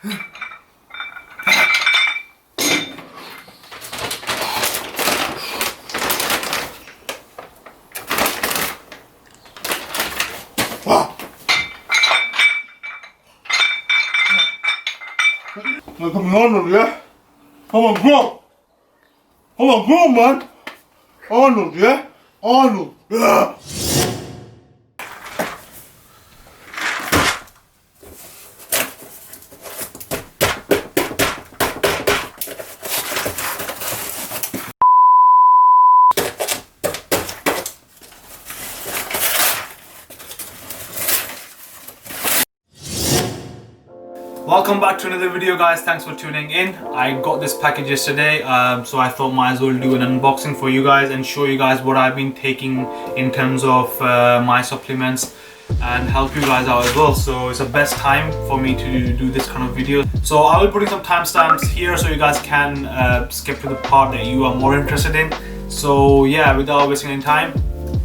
Man, come on, yeah? Come on, grow! Come on, grow, man! Arnold, yeah? Arnold, yeah! Welcome back to another video, guys. Thanks for tuning in. I got this package yesterday, so I thought might as well do an unboxing for you guys and show you guys what I've been taking in terms of my supplements and help you guys out as well. So it's the best time for me to do this kind of video. So I will put in some timestamps here so you guys can skip to the part that you are more interested in. So yeah, without wasting any time,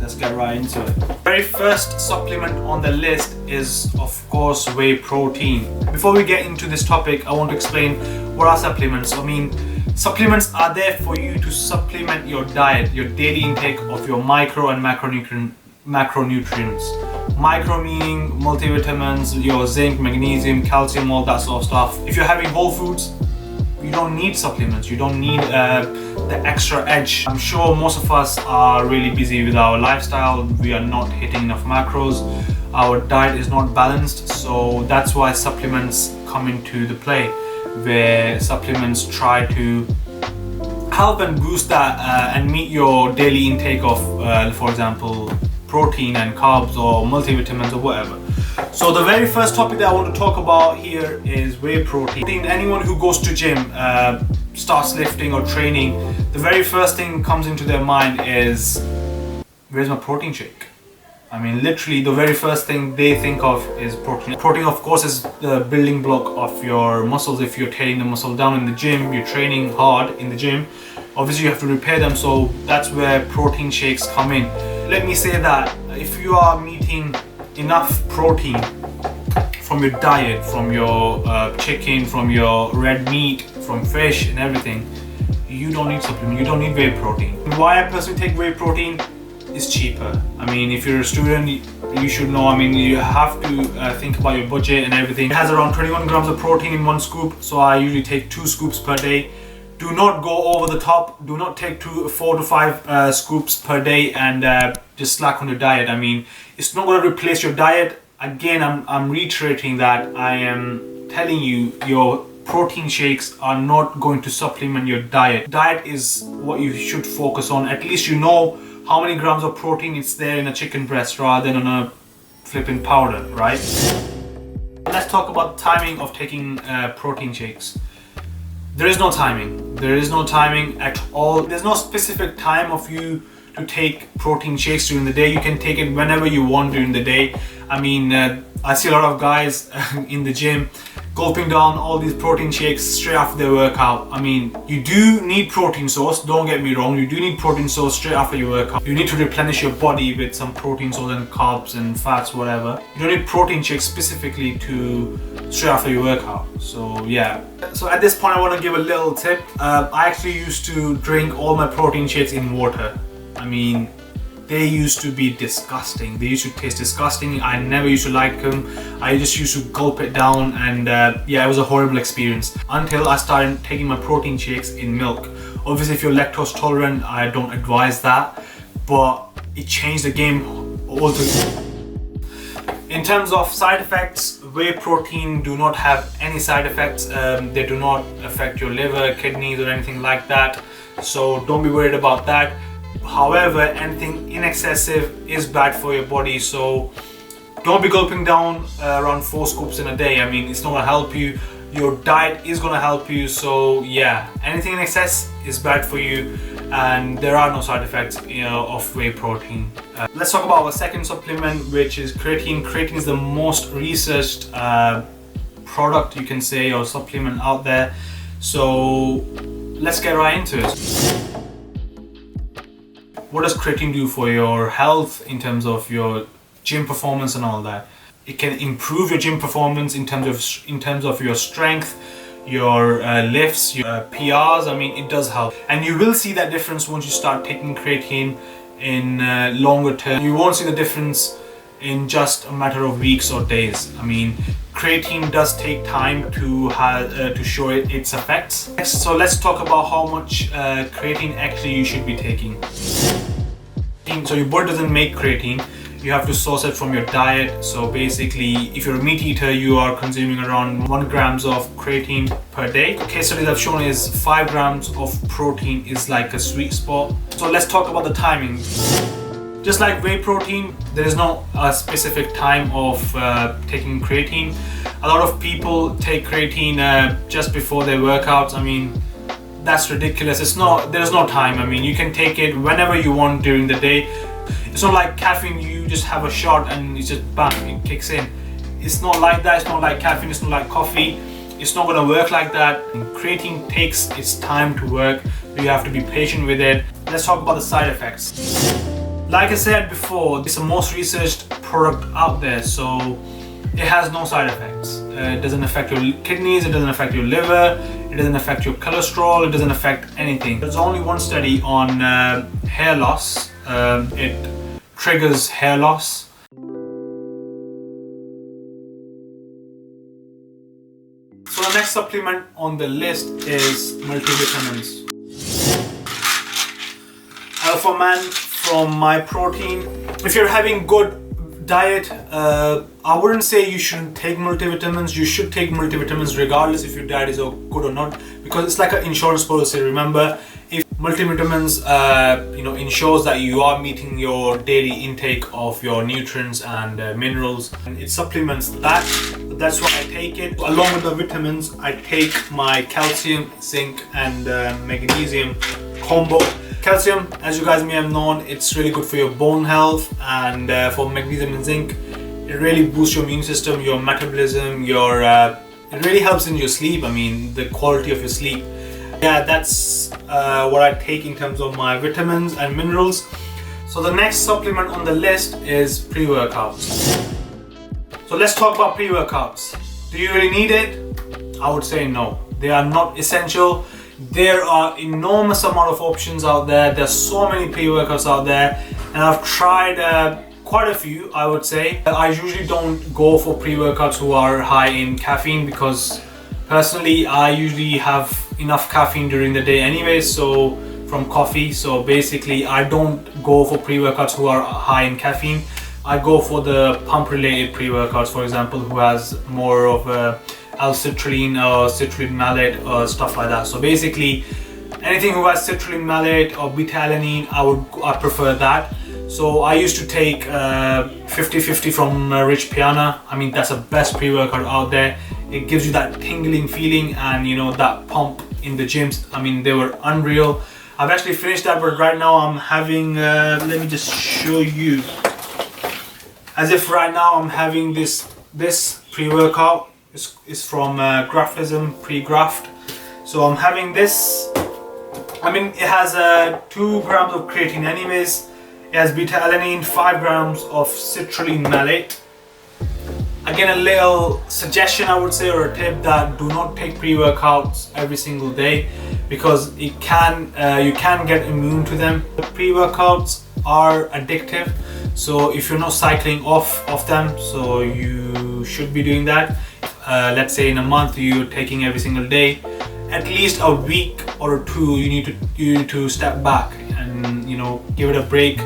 let's get right into it. Very first supplement on the list is of course whey protein. Before we get into this topic, I want to explain what are supplements. I mean, supplements are there for you to supplement your diet, your daily intake of your micro and macronutrients. Micro meaning multivitamins, your zinc, magnesium, calcium, all that sort of stuff. If you're having whole foods, you don't need supplements, you don't need the extra edge. I'm sure most of us are really busy with our lifestyle, we are not hitting enough macros, our diet is not balanced, so that's why supplements come into the play, where supplements try to help and boost that and meet your daily intake of, for example, protein and carbs or multivitamins or whatever. So the very first topic that I want to talk about here is whey protein. Anyone who goes to gym, starts lifting or training, the very first thing comes into their mind is, where's my protein shake? I mean, literally the very first thing they think of is protein. Protein, of course, is the building block of your muscles. If you're tearing the muscle down in the gym, you're training hard in the gym, obviously you have to repair them, so that's where protein shakes come in. Let me say that if you are meeting enough protein from your diet, from your chicken, from your red meat, from fish and everything, you don't need supplement, you don't need whey protein. Why I personally take whey protein is cheaper. I mean, if you're a student, you should know, I mean, you have to think about your budget and everything. It has around 21 grams of protein in one scoop, so I usually take 2 scoops per day. Do not go over the top, do not take 4 to 5 scoops per day and just slack on your diet. I mean, it's not going to replace your diet. Again, I'm reiterating that. I am telling you, your protein shakes are not going to supplement your diet. Diet is what you should focus on. At least you know how many grams of protein is there in a chicken breast rather than on a flipping powder, right? Let's talk about timing of taking protein shakes. There is no timing. There is no timing at all. There's no specific time of you to take protein shakes during the day. You can take it whenever you want during the day. I mean, I see a lot of guys in the gym gulping down all these protein shakes straight after their workout. I mean, you do need protein source, don't get me wrong, you do need protein source straight after your workout. You need to replenish your body with some protein source and carbs and fats, whatever. You don't need protein shakes specifically to straight after your workout. So yeah. So at this point I want to give a little tip. I actually used to drink all my protein shakes in water. I mean, they used to be disgusting. They used to taste disgusting. I never used to like them. I just used to gulp it down and yeah, it was a horrible experience until I started taking my protein shakes in milk. Obviously, if you're lactose tolerant, I don't advise that, but it changed the game altogether. In terms of side effects, whey protein do not have any side effects. They do not affect your liver, kidneys or anything like that. So don't be worried about that. However, anything in excessive is bad for your body, so don't be gulping down around 4 scoops in a day. I mean, it's not gonna help you. Your diet is gonna help you, so yeah, anything in excess is bad for you, and there are no side effects, of whey protein. Let's talk about our second supplement, which is creatine. Creatine is the most researched product, you can say, or supplement out there. So let's get right into it. What does creatine do for your health in terms of your gym performance and all that? It can improve your gym performance in terms of your strength, your lifts, your PRs. I mean, it does help, and you will see that difference once you start taking creatine in longer term. You won't see the difference in just a matter of weeks or days. I mean, creatine does take time to show its effects. So let's talk about how much creatine actually you should be taking. So your body doesn't make creatine. You have to source it from your diet. So basically, if you're a meat eater, you are consuming around 1 grams of creatine per day. Case studies I've shown is 5 grams of protein is like a sweet spot. So let's talk about the timing. Just like whey protein, there is no specific time of taking creatine. A lot of people take creatine just before their workouts. I mean, that's ridiculous. There's no time. I mean, you can take it whenever you want during the day. It's not like caffeine, you just have a shot and it's just bam, it kicks in. It's not like that. It's not like caffeine, it's not like coffee. It's not gonna work like that. Creatine takes its time to work. You have to be patient with it. Let's talk about the side effects. Like I said before, it's the most researched product out there, so it has no side effects. It doesn't affect your kidneys, it doesn't affect your liver, it doesn't affect your cholesterol, it doesn't affect anything. There's only one study on hair loss. It triggers hair loss. So the next supplement on the list is multivitamins. Alpha Man from My Protein. If you're having good diet, I wouldn't say you shouldn't take multivitamins. You should take multivitamins regardless if your diet is good or not, because it's like an insurance policy. Remember, if multivitamins ensures that you are meeting your daily intake of your nutrients and minerals, and it supplements that. That's why I take it. Along with the vitamins, I take my calcium, zinc and magnesium combo. Calcium, as you guys may have known, it's really good for your bone health, and for magnesium and zinc, it really boosts your immune system, your metabolism, it really helps in your sleep. I mean, the quality of your sleep. Yeah, that's what I take in terms of my vitamins and minerals. So the next supplement on the list is pre-workouts. So let's talk about pre-workouts. Do you really need it? I would say no. They are not essential. There are enormous amount of options out there. There's so many pre-workouts out there, and I've tried quite a few, I would say. I usually don't go for pre-workouts who are high in caffeine, because personally I usually have enough caffeine during the day anyway, so from coffee. So basically I don't go for pre-workouts who are high in caffeine. I go for the pump related pre-workouts, for example, who has more of L-citrulline or citrulline malate or stuff like that. So basically anything who has citrulline malate or beta-alanine, I prefer that. So I used to take 50-50 from Rich Piana. I mean, that's the best pre-workout out there. It gives you that tingling feeling and that pump in the gyms. I mean, they were unreal. I've actually finished that, but right now I'm having let me just show you. As if right now I'm having this pre-workout. It's from Graftism Pre-Graft. So I'm having this. I mean, it has 2 grams of creatine anyways. It has beta-alanine, 5 grams of citrulline malate. Again, a little suggestion I would say, or a tip, that do not take pre-workouts every single day, because you can get immune to them. The pre-workouts are addictive, so if you're not cycling off of them, so you should be doing that. Let's say in a month you're taking every single day, at least a week or 2 you need to step back and give it a break,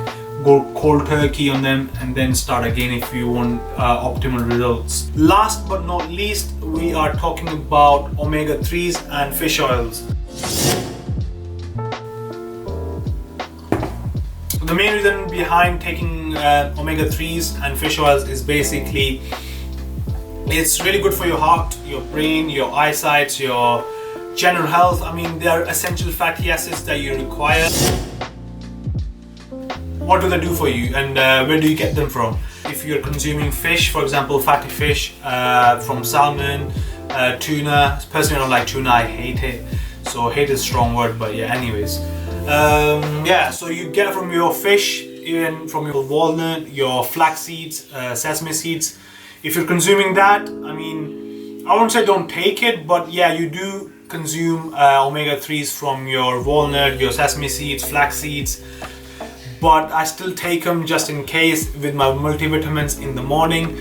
go cold turkey on them, and then start again if you want optimal results. Last but not least, we are talking about omega-3s and fish oils. The main reason behind taking omega-3s and fish oils is basically it's really good for your heart, your brain, your eyesight, your general health. I mean, they are essential fatty acids that you require. What do they do for you, and where do you get them from? If you're consuming fish, for example, fatty fish from salmon, tuna. Personally, I don't like tuna, I hate it. So hate is a strong word, but yeah, anyways. So you get it from your fish, even from your walnut, your flax seeds, sesame seeds. if you're consuming that, I mean, I won't say don't take it, but yeah, you do consume omega-3s from your walnut, your sesame seeds, flax seeds, but I still take them just in case with my multivitamins in the morning.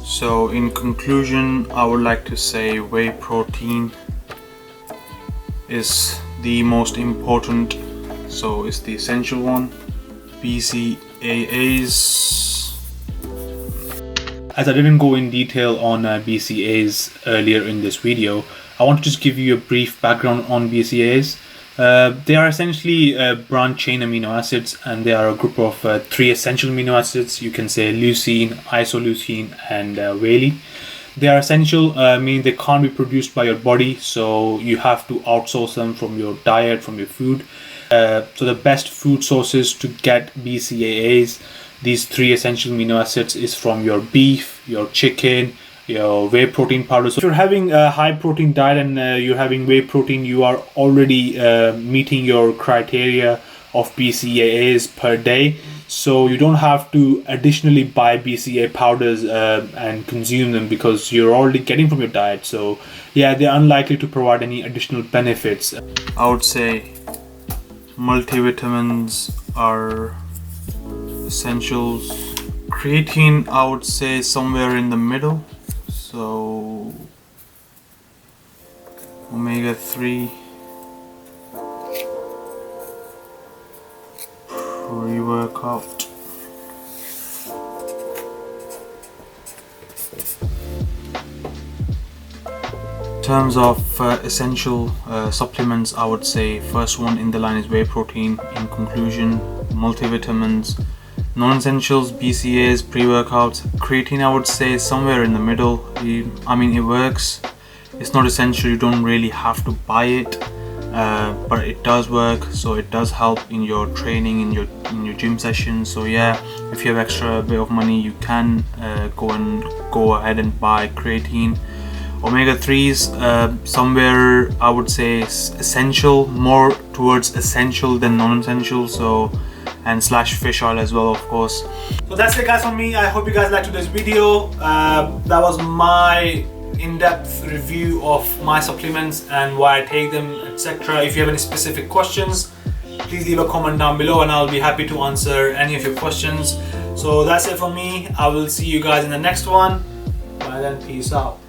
So in conclusion, I would like to say whey protein is the most important, so it's the essential one. BCAAs. As I didn't go in detail on BCAAs earlier in this video, I want to just give you a brief background on BCAAs. They are essentially branch chain amino acids, and they are a group of 3 essential amino acids. You can say leucine, isoleucine, and valine. They are essential, meaning they can't be produced by your body, so you have to outsource them from your diet, from your food. So the best food sources to get BCAAs, these 3 essential amino acids, is from your beef, your chicken, your whey protein powder. So if you're having a high protein diet and you're having whey protein, you are already meeting your criteria of BCAAs per day, so you don't have to additionally buy BCAA powders and consume them, because you're already getting from your diet. So yeah, they're unlikely to provide any additional benefits. I would say multivitamins are essentials. Creatine, I would say somewhere in the middle. So omega-3, Preworkout. In terms of essential supplements, I would say first one in the line is whey protein. In conclusion, multivitamins. Non-essentials, BCAAs, pre-workouts. Creatine, I would say somewhere in the middle. I mean, it works. It's not essential, you don't really have to buy it, but it does work, so it does help in your training, in your gym sessions. So yeah, if you have extra bit of money, you can go ahead and buy creatine. Omega-3s, somewhere I would say essential, more towards essential than non-essential. So, and slash fish oil as well, of course. So that's it guys from me. I hope you guys liked today's video. That was my in-depth review of my supplements and why I take them, etc. If you have any specific questions, please leave a comment down below and I'll be happy to answer any of your questions. So that's it from me. I will see you guys in the next one. Bye then, peace out.